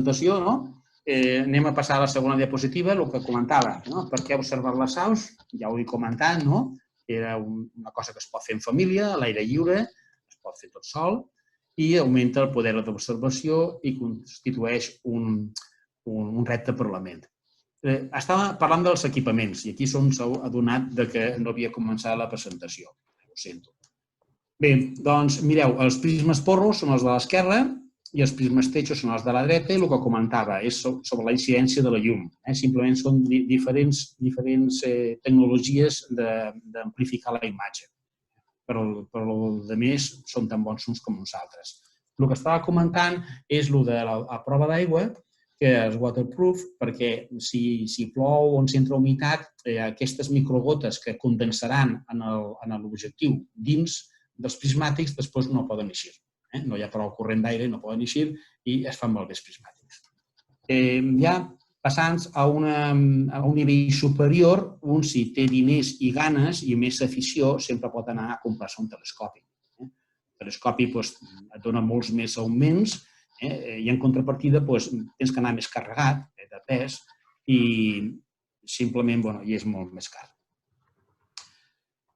presentació, anem a passar a la segona diapositiva, el que comentava. Per què observar les aus? Ja ho he comentat, era una cosa que es pot fer en família, a l'aire lliure, es pot fer tot sol, i augmenta el poder d'observació i constitueix un repte per la ment. Estava parlant dels equipaments i aquí s'ha adonat que no havia començat la presentació. Ho sento. Bé, doncs mireu, els prismes porros són els de l'esquerra i els prismes techos són els de la dreta i el que comentava és sobre la incidència de la llum. Simplement són diferents tecnologies d'amplificar la imatge. Però els altres són tan bons uns com nosaltres. El que estava comentant és el de la prova d'aigua, que és waterproof, perquè si plou o ens entra humitat, aquestes microgotes que condensaran en l'objectiu dins dels prismàtics després no poden eixir. No hi ha prou corrent d'aire, no poden eixir i es fan malbé els prismàtics. Ja passant a un nivell superior, un si té diners i ganes i més afició sempre pot anar a comprar-se un telescopi. El telescopi et dona molts més augments i en contrapartida tens que anar més carregat de pes i simplement és molt més car.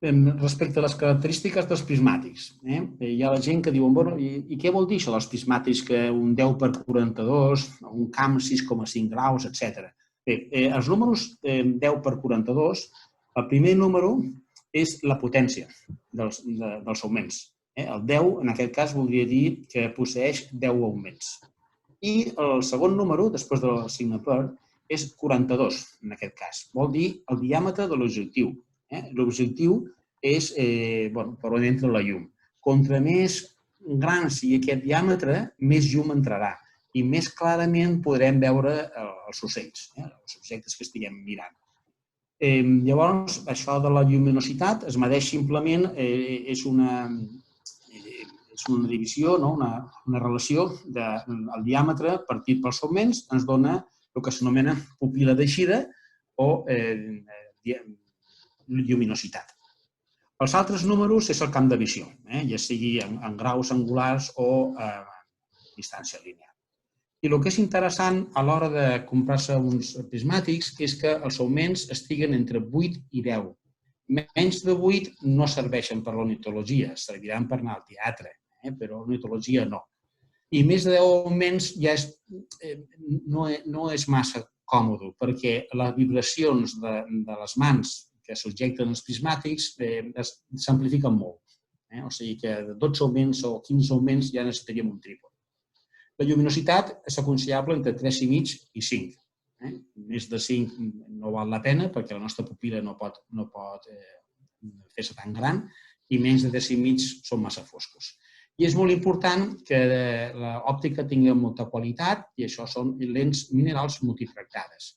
Respecte a les característiques dels prismàtics, hi ha la gent que diu, i què vol dir això dels prismàtics que un 10x42, un camp 6,5 graus, etc. Bé, els números 10x42, el primer número és la potència dels augments. El 10, en aquest cas, voldria dir que posseeix 10 augments. I el segon número, després del signe per, és 42, en aquest cas. Vol dir el diàmetre de l'objectiu. L'objectiu és per on entra la llum. Contra més gran sigui aquest diàmetre, més llum entrarà i més clarament podrem veure els ocells, els objectes que estiguem mirant. Llavors, això de la lluminositat es medeix simplement, és una divisió, una relació del diàmetre partit pels augments ens dona el que s'anomena pupil·la d'eixida o lluminositat. Els altres números és el camp de visió, ja sigui en graus angulars o a distància lineal. I el que és interessant a l'hora de comprar-se uns prismàtics és que els augments estiguen entre 8 i 10. Menys de 8 no serveixen per l'ornitologia, serviran per anar al teatre, però l'ornitologia no. I més de 10 augments ja no és massa còmode, perquè les vibracions de les mans que subjecten els prismàtics s'amplifiquen molt. O sigui que de 12 augments o 15 augments ja necessitaríem un trípode. La lluminositat és aconsellable entre 3,5 i 5. Més de 5 no val la pena perquè la nostra pupil·la no pot fer-se tan gran i menys de 3,5 són massa foscos. I és molt important que l'òptica tingui molta qualitat i això són lents minerals multitractades.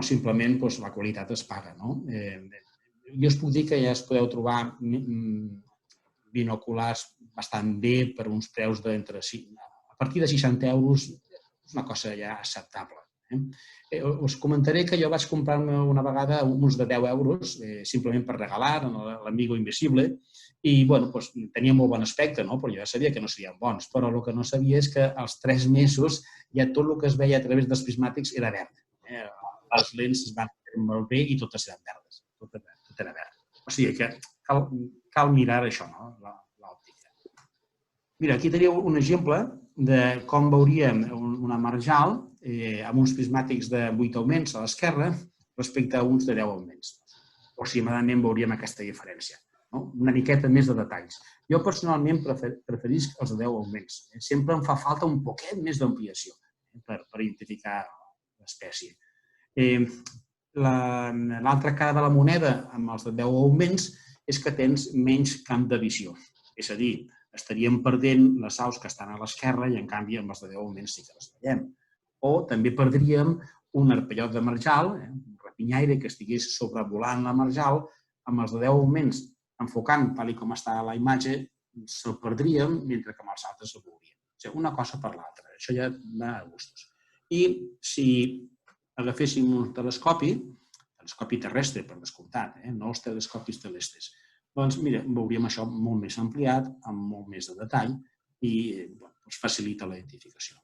Simplement la qualitat es paga. Jo us puc dir que ja es podeu trobar binoculars bastant bé per uns preus a partir de 60 euros, és una cosa ja acceptable. Us comentaré que jo vaig comprar-me una vegada uns de 10 euros, simplement per regalar, l'Amigo Invisible, i tenia molt bon aspecte, però jo ja sabia que no serien bons, però el que no sabia és que als 3 mesos ja tot el que es veia a través dels prismàtics era verd. Les lents es van fer molt bé i totes eren verdes, tot era verd. O sigui que cal mirar això, l'òptica. Mira, aquí teniu un exemple de com veuríem una marjal amb uns prismàtics de 8 augments a l'esquerra respecte a uns de 10 augments. Aproximadament veuríem aquesta diferència. Una miqueta més de detalls. Jo personalment preferisc els de 10 augments. Sempre em fa falta un poquet més d'ampliació per identificar l'espècie. L'altra cara de la moneda amb els de 10 augments és que tens menys camp de visió. És a dir, estaríem perdent les aus que estan a l'esquerra i en canvi amb els de 10 augments sí que les veiem. O també perdríem un arpellot de marjal, un rapinyaire que estigués sobrevolant la marjal, amb els de 10 augments enfocant tal com està la imatge, se'l perdríem, mentre que amb els altres el veuríem. O sigui, una cosa per l'altra. Això ja va a gustos. I si agaféssim un telescopi terrestre, per descomptat, no els telescopis terrestres, doncs, mira, veuríem això molt més ampliat, amb molt més de detall i facilita la identificació.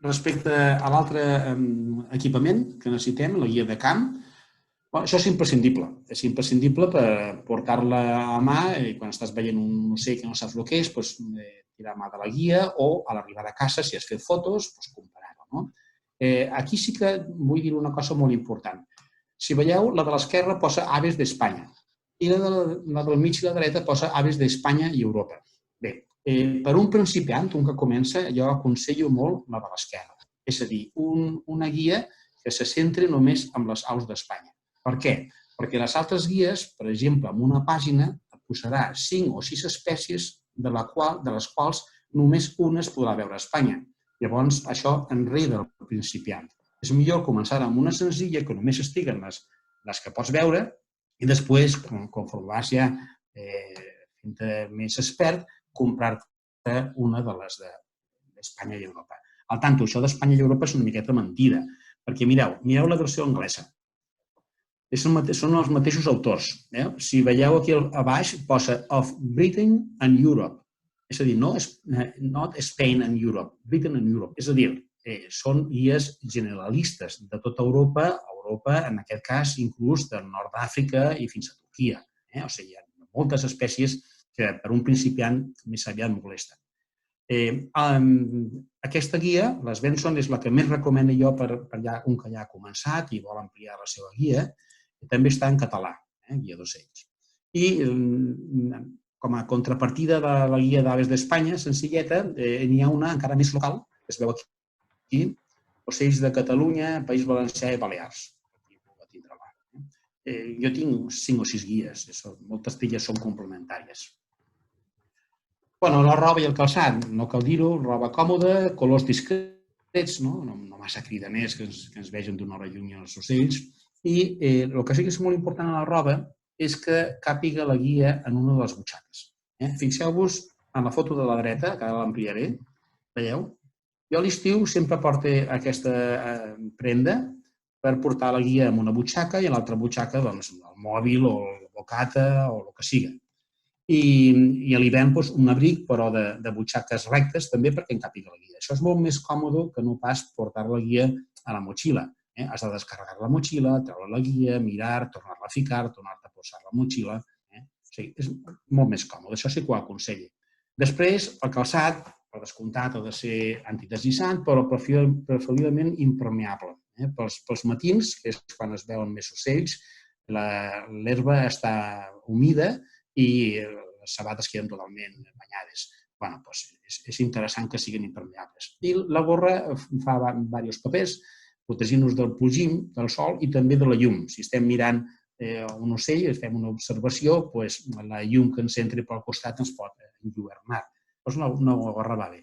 respecte a l'altre equipament que necessitem, la guia de camp, això és imprescindible. És imprescindible per portar-la a mà i quan estàs veient un ocell que no saps el que és, tirar mà de la guia o a l'arribar a casa, si has fet fotos, comparar-ho. No? Aquí sí que vull dir una cosa molt important. Si veieu, la de l'esquerra posa Aves d'Espanya i la del mig i la dreta posa Aves d'Espanya i Europa. Bé, per un principiant, un que comença, jo aconsello molt la de l'esquerra. És a dir, una guia que se centri només en les aus d'Espanya. Per què? Perquè les altres guies, per exemple, en una pàgina et posarà 5 o 6 espècies de les quals només una es podrà veure a Espanya. Llavors, això enreda el principiant. És millor començar amb una senzilla que només estiguen les que pots veure i després, conforme vas ja fent-te més expert, comprar-te una de les d'Espanya i Europa. Al tanto, això d'Espanya i Europa és una miqueta mentida, perquè mireu la versió anglesa. Són els mateixos autors. Si veieu aquí a baix, posa of Britain and Europe. És a dir, not Spain and Europe, Britain and Europe. És a dir, són guies generalistes de tota Europa, en aquest cas inclús del nord d'Àfrica i fins a Turquia. O sigui, hi ha moltes espècies que per un principiant més aviat molesten. Aquesta guia, les Benson, és la que més recomano jo per un que ja ha començat i vol ampliar la seva guia. També està en català, guia d'ocells. I com a contrapartida de la guia d'Aves d'Espanya, senzilleta, n'hi ha una encara més local, que es veu aquí, ocells de Catalunya, País Valencià i Balears. Jo tinc 5 o 6 guies, moltes d'elles són complementàries. La roba i el calçat, no cal dir-ho, roba còmoda, colors discrets, no massa cridaners que ens vegin d'una hora lluny els ocells. I el que sí que és molt important a la roba és que càpiga la guia en una de les butxaques. Fixeu-vos en la foto de la dreta, que ara l'ampliaré, veieu? Jo a l'estiu sempre porto aquesta prenda per portar la guia en una butxaca i a l'altra butxaca el mòbil o el bocata o el que siga. I a l'hivern un abric, però de butxaques rectes també perquè en càpiga la guia. Això és molt més còmode que no pas portar la guia a la motxilla. Has de descarregar la motxilla, treure la guia, mirar, tornar-la a ficar, tornar-te a posar la motxilla. O sigui, és molt més còmode. Això sí que ho aconsello. Després, el calçat, per descomptat, ha de ser antideslliçant, però preferiblement impermeable. Pels matins, que és quan es veuen més ocells, l'herba està humida i les sabates queden totalment banyades. És interessant que siguin impermeables. I la gorra fa diversos papers, protegint-nos del plogim, del sol i també de la llum. Si estem mirant un ocell i fem una observació, la llum que ens entri pel costat ens pot enlluernar. Una gorra va bé.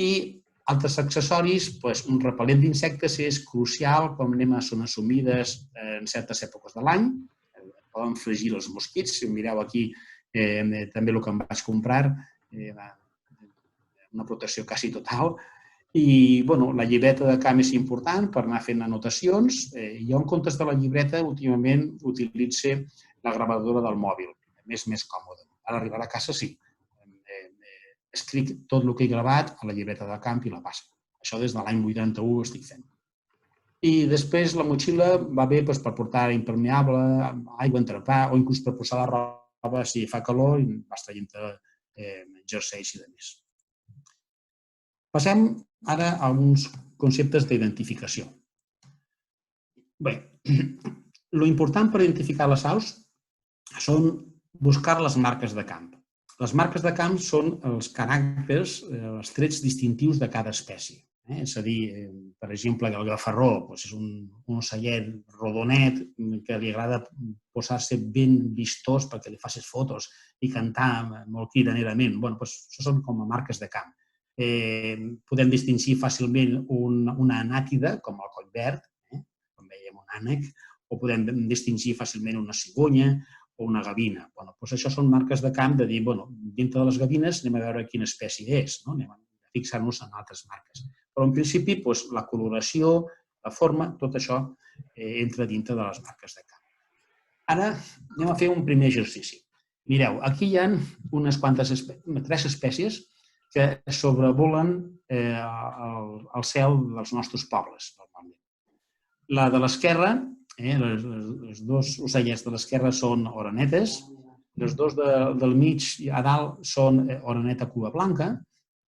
I altres accessoris, un repel·lent d'insectes és crucial quan anem a zones humides en certes èpoques de l'any. Poden fregir els mosquits. Si mireu aquí també el que em vaig comprar, una protecció quasi total. I la llibreta de camp és important per anar fent anotacions. Jo, en comptes de la llibreta, últimament utilitzo la gravadora del mòbil. És més còmode. A l'arribar a casa, sí. Escric tot el que he gravat a la llibreta de camp i la passo. Això des de l'any 81 ho estic fent. I després la motxilla va bé per portar impermeable, aigua, entrepà, o inclús per posar la roba si fa calor i vas traient-te jerseis i de més. Passem ara a uns conceptes d'identificació. Bé, l'important per identificar les aus són buscar les marques de camp. Les marques de camp són els caràcters, els trets distintius de cada espècie. És a dir, per exemple, el gafarró és un ocellet rodonet que li agrada posar-se ben vistós perquè li facis fotos i cantar molt cridanerament. Això són com a marques de camp. Podem distingir fàcilment una anàtida, com el coll verd, com veiem un ànec, o podem distingir fàcilment una cigonya o una gavina. Això són marques de camp de dir, dintre de les gavines anem a veure quina espècie és, anem a fixar-nos en altres marques. Però en principi la coloració, la forma, tot això entra dintre de les marques de camp. Ara anem a fer un primer exercici. Mireu, aquí hi ha unes quantes, 3 espècies que sobrevolen el cel dels nostres pobles, normalment. La de l'esquerra, els dos ocellets de l'esquerra són orenetes, els dos del mig a dalt són oreneta cua blanca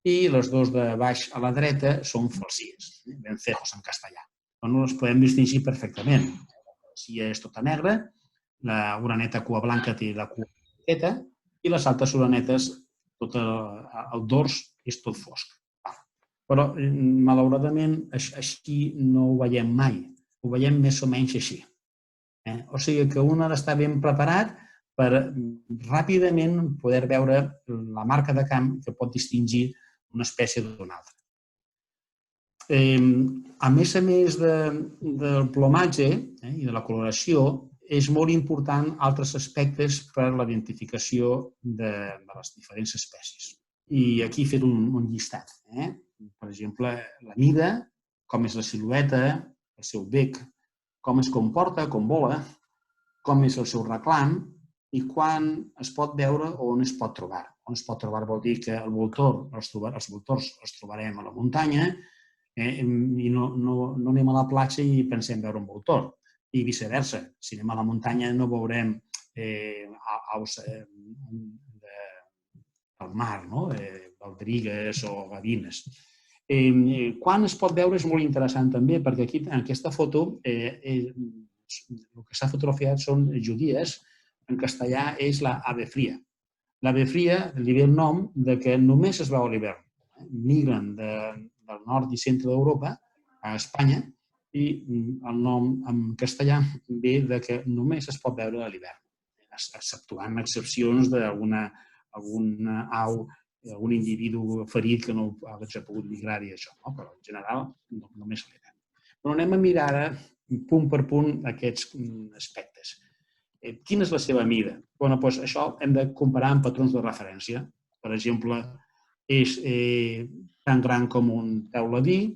i els dos de baix a la dreta són falsies, vencejos en castellà. No les podem distingir perfectament. La falsia és tota negra, la oreneta cua blanca té la cua blanqueta i les altres orenetes, tot el dors és tot fosc. Però, malauradament, així no ho veiem mai. Ho veiem més o menys així. O sigui que un ha d'estar ben preparat per ràpidament poder veure la marca de camp que pot distingir una espècie d'una altra. A més del plomatge i de la coloració, és molt important altres aspectes per a la identificació de les diferents espècies. I aquí he fet un llistat. Per exemple, la mida, com és la silueta, el seu bec, com es comporta, com vola, com és el seu reclam i quan es pot veure o on es pot trobar. On es pot trobar vol dir que els voltors els trobarem a la muntanya i no anem a la platja i pensem veure un voltor. I viceversa, si anem a la muntanya no veurem aus del mar, baldrigues o gavines. Quan es pot veure és molt interessant també, perquè aquí en aquesta foto el que s'ha fotografiat són judies, en castellà és la ave fria. L'ave fria li ve el nom que només es veu a l'hivern. Migren del nord i centre d'Europa a Espanya i el nom en castellà ve que només es pot veure a l'hivern, exceptuant excepcions d'alguna au, algun individu ferit que no hagi pogut migrar-hi això, però en general només a l'hivern. Però anem a mirar ara punt per punt aquests aspectes. Quina és la seva mida? Doncs això hem de comparar amb patrons de referència. Per exemple, és tan gran com un teuladí,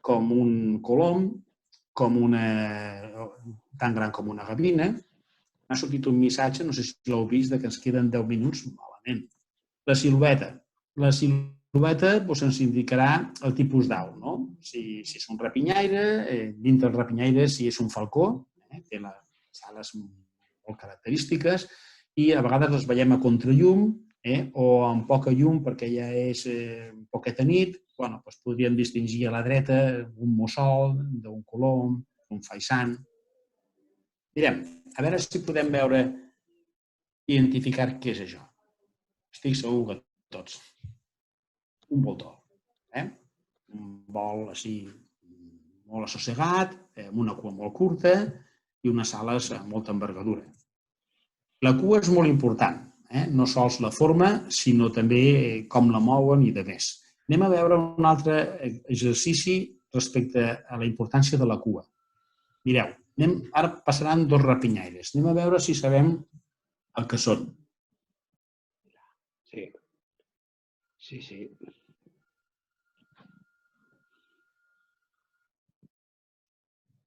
com un colom, tan gran com una gavina. M'ha sortit un missatge, no sé si l'heu vist, que ens queden 10 minuts, malament. La silueta. La silueta ens indicarà el tipus d'au, no? Si és un rapinyaire, dintre del rapinyaire si és un falcó, té les ales molt característiques i a vegades les veiem a contrallum o amb poca llum perquè ja és poqueta nit, podríem distingir a la dreta un mussol, d'un colom, un faisán. Mirem, a veure si podem veure i identificar què és això. Estic segur que tots. Un voltor. Un vol així molt assossegat, amb una cua molt curta i unes ales amb molta envergadura. La cua és molt important, no sols la forma, sinó també com la mouen i de més. Anem a veure un altre exercici respecte a la importància de la cua. Mireu, ara passaran dos rapinyaires. Anem a veure si sabem el que són. Sí.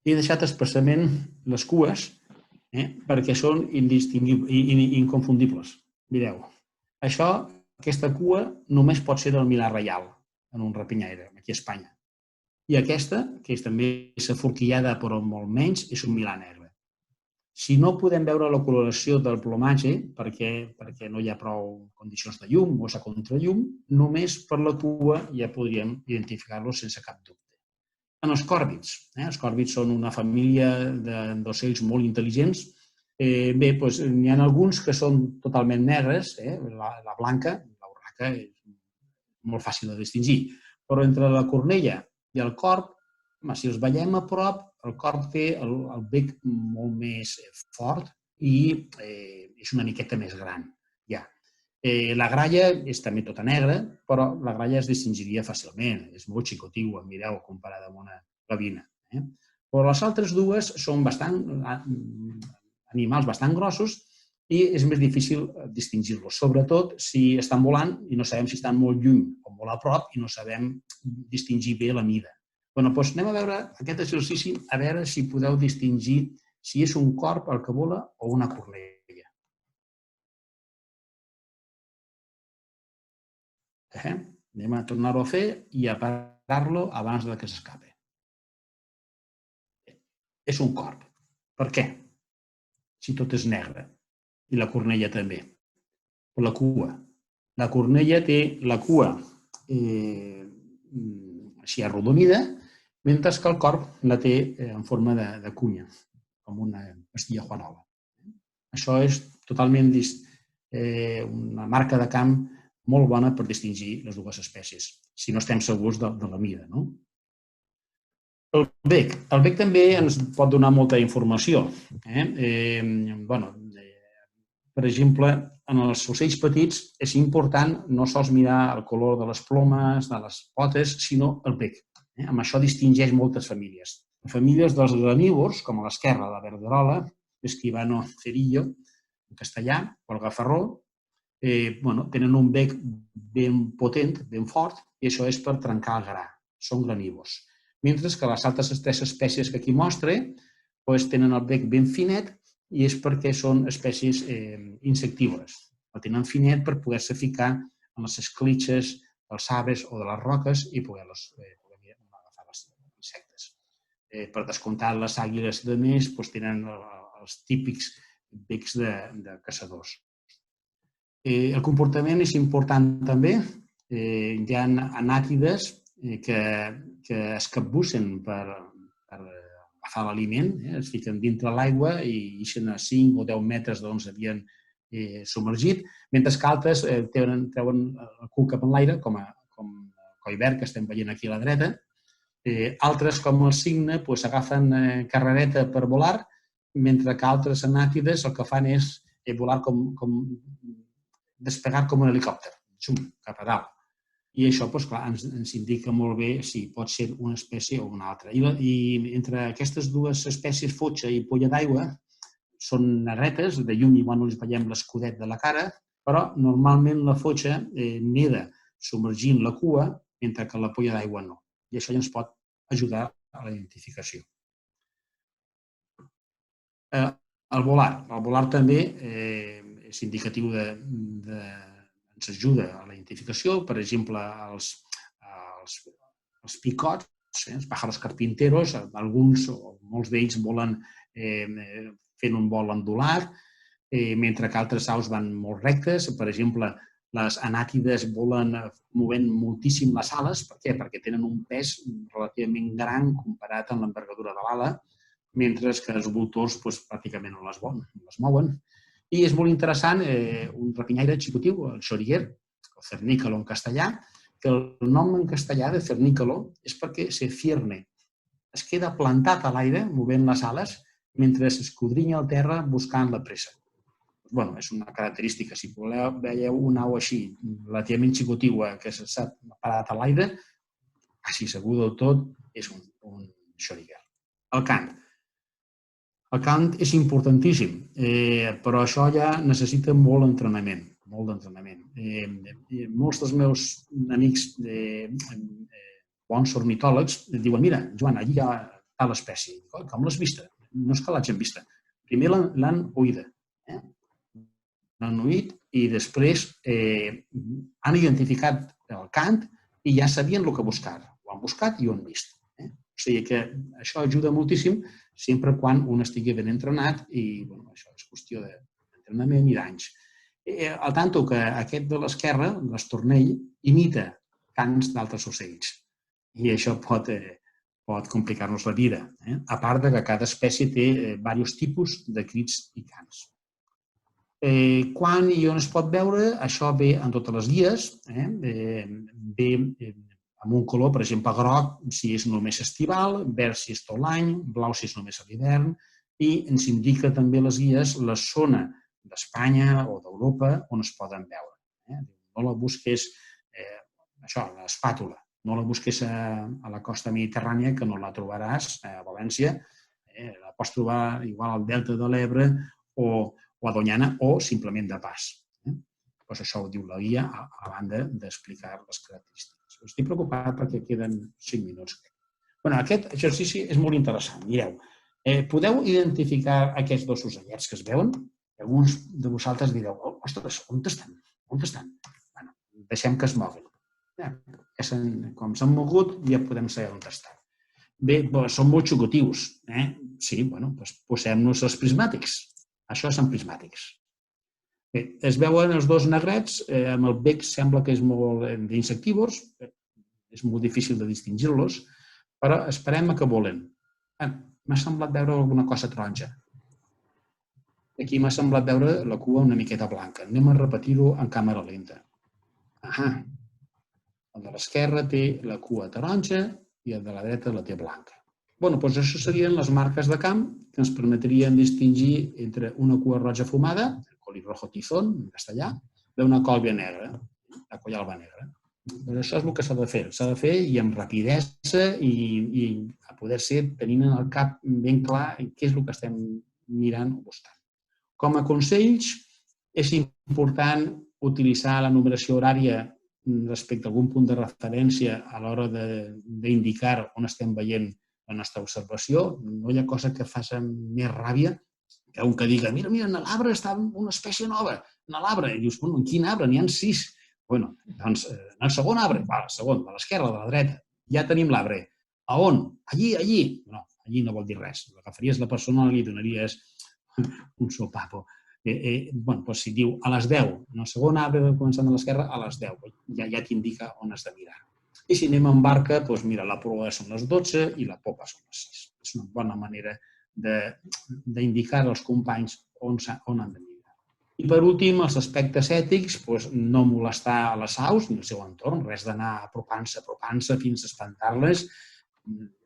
He deixat expressament les cues perquè són inconfundibles. Mireu, aquesta cua només pot ser del milà reial en un rapinyaire, aquí a Espanya. I aquesta, que també és aforquillada però molt menys, és un milà negre. Si no podem veure la coloració del plomatge, perquè no hi ha prou condicions de llum o és a contrallum, només per la cua ja podríem identificar-lo sense cap dubte. En els còrvids. Els còrvids són una família d'ocells molt intel·ligents. Bé, n'hi ha alguns que són totalment negres, la blanca, l'urraca, és molt fàcil de distingir, però entre la cornella i el corb, si els veiem a prop, el corb té el bec molt més fort i és una miqueta més gran. La gralla és també tota negra, però la gralla es distingiria fàcilment. És molt xicotigua, mireu, comparada amb una gavina. Però les altres dues són animals bastant grossos i és més difícil distingir-los, sobretot si estan volant i no sabem si estan molt lluny o molt a prop i no sabem distingir bé la mida. Doncs anem a veure aquest exercici, a veure si podeu distingir si és un corb el que vola o una cornella. Anem a tornar-ho a fer i a parar-lo abans que s'escapi. És un corb. Per què? Si tot és negre. I la cornella també. O la cua. La cornella té la cua així arrodonida, mentre que el corb la té en forma de cunya, com una pastilla Juanola. Això és totalment una marca de camp molt bona per distingir les dues espècies, si no estem segurs de la mida. El bec. El bec també ens pot donar molta informació. Per exemple, en els ocells petits és important no sols mirar el color de les plomes, de les potes, sinó el bec. Amb això distingeix moltes famílies. Famílies dels granívors, com a l'esquerra, la verderola, l'escribano cerillo, en castellà, o el gafarró, tenen un bec ben potent, ben fort, i això és per trencar el gra. Són granívors. Mentre que les altres tres espècies que aquí mostre tenen el bec ben finet i és perquè són espècies insectívores. El tenen finet per poder-se ficar en les esclitxes dels arbres o de les roques i poder agafar els insectes. Per descomptat, les àguiles de més tenen els típics becs de caçadors. El comportament és important també. Hi ha anàtides que es capbussen per agafar l'aliment, es fiquen dintre l'aigua i ixen a 5 o 10 metres d'on s'havien submergit, mentre que altres treuen el cul cap en l'aire, com el collverd que estem veient aquí a la dreta. Altres, com el cigne, agafen carrereta per volar, mentre que altres anàtides el que fan és volar despegar com un helicòpter, cap a dalt. I això ens indica molt bé si pot ser una espècie o una altra. I entre aquestes dues espècies, fotxa i polla d'aigua, són negretes, de lluny igual no els veiem l'escudet de la cara, però normalment la fotxa neda submergint la cua, mentre que la polla d'aigua no. I això ja ens pot ajudar a la identificació. El volar també és indicatiu ens ajuda a la identificació, per exemple, els picots, els pájaros carpinteros, alguns o molts d'ells volen fent un vol ondulat, mentre que altres aus van molt rectes. Per exemple, les anàtides volen movent moltíssim les ales. Per què? Perquè tenen un pes relativament gran comparat amb l'envergadura de l'ala, mentre que els voltors pràcticament no les mouen. I és molt interessant un rapinyaire xicotiu, el xoriguer, o cernícalo en castellà, que el nom en castellà de cernícalo és perquè se cierne. Es queda plantat a l'aire, movent les ales, mentre s'escodrinya el terra buscant la presa. És una característica. Si veieu una au així, relativament xicotiua, que s'ha parat a l'aire, quasi segur del tot és un xoriguer. El cant. El cant és importantíssim, però això ja necessita molt d'entrenament. Molts dels meus amics bons ornitòlegs diuen: mira, Joan, allà hi ha tal espècie. Com l'has vista? No és que l'hagin vista. Primer l'han oïda. L'han oït i després han identificat el cant i ja sabien el que buscar. Ho han buscat i ho han vist. O sigui que això ajuda moltíssim sempre quan un estigui ben entrenat i això és qüestió d'entrenament i d'anys. Al tanto que aquest de l'esquerra, l'estornell, imita cants d'altres ocells i això pot complicar-nos la vida, a part que cada espècie té diversos tipus de crits i cants. Quan i on es pot veure? Això ve en totes les guies, ve amb un color, per exemple, groc si és només estival, verd si és tot l'any, blau si és només a l'hivern, i ens indica també les guies la zona d'Espanya o d'Europa on es poden veure. No la busqués, l'espàtula, no la busqués a la costa mediterrània, que no la trobaràs a València, la pots trobar igual al Delta de l'Ebre o a Doñana o simplement de pas. Això ho diu la guia a banda d'explicar les característiques. Estic preocupat perquè queden 5 minuts. Aquest exercici és molt interessant. Mireu, podeu identificar aquests dos ocellets que es veuen? Alguns de vosaltres direu: ostres, on estan? Deixem que es moguin. Com s'han mogut, ja podem saber on estan. Bé, són molt xocatius. Sí, doncs posem-nos els prismàtics. Això són prismàtics. Bé, es veuen els dos negrets, amb el bec sembla que és molt d'insectívors, és molt difícil de distingir-los, però esperem a que volen. M'ha semblat veure alguna cosa taronja. Aquí m'ha semblat veure la cua una miqueta blanca. Anem a repetir-ho en càmera lenta. El de l'esquerra té la cua taronja i el de la dreta la té blanca. Doncs això serien les marques de camp que ens permetrien distingir entre una cua roja fumada, el colirrojo tizón, en castellà, d'una còlvia negra, la collalba negra. Doncs això és el que s'ha de fer. S'ha de fer i amb rapidesa i a poder ser tenint en el cap ben clar què és el que estem mirant o buscant. Com a consells, és important utilitzar la numeració horària respecte a algun punt de referència a l'hora d'indicar on estem veient la nostra observació. No hi ha cosa que faci més ràbia que un que diga mira, en l'arbre està una espècie nova, en l'arbre. I dius, en quin arbre? N'hi ha 6. Doncs en el segon arbre, el segon, de l'esquerra, de la dreta, ja tenim l'arbre. A on? Allí, allí. No, allí no vol dir res. Agafaries la persona i li donaries un sopapo. Doncs si diu a les 10, en el segon arbre començant a l'esquerra, a les 10, ja t'indica on has de mirar. I si anem en barca, doncs mira, la proa són les 12 i la popa són les 6. És una bona manera d'indicar als companys on han de mirar. I per últim, els aspectes ètics, no molestar a les aus ni el seu entorn, res d'anar apropant-se fins a espantar-les,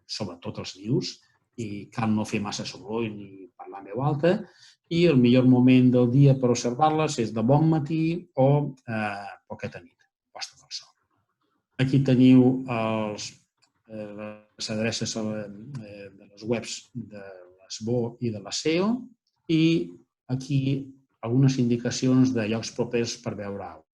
sobretot els nius, i cal no fer massa soroll ni parlar en veu alta, i el millor moment del dia per observar-les és de bon matí o poqueta nit, posta del sol. Aquí teniu les adreces de les webs de l'ESBO i de la SEO i aquí algunes indicacions de llocs propers per veure aus.